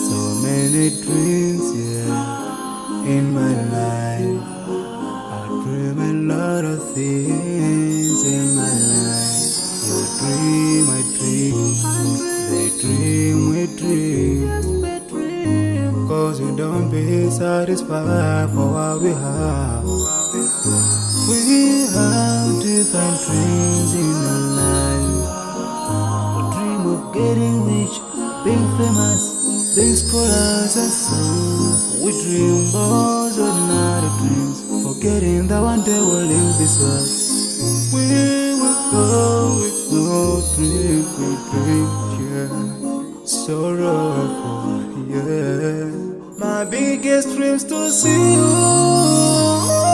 So many dreams, in my life. I dream a lot of things in my life. You dream, I dream. They dream, we dream. Cause we don't be satisfied for what we have. We have different dreams in our life. We dream of getting rich, being famous, being scholars and so. We dream those ordinary dreams, forgetting that one day we'll leave this world. We will go with no dream, we dream, yeah. Sorrowful, yeah. My biggest dreams to see you.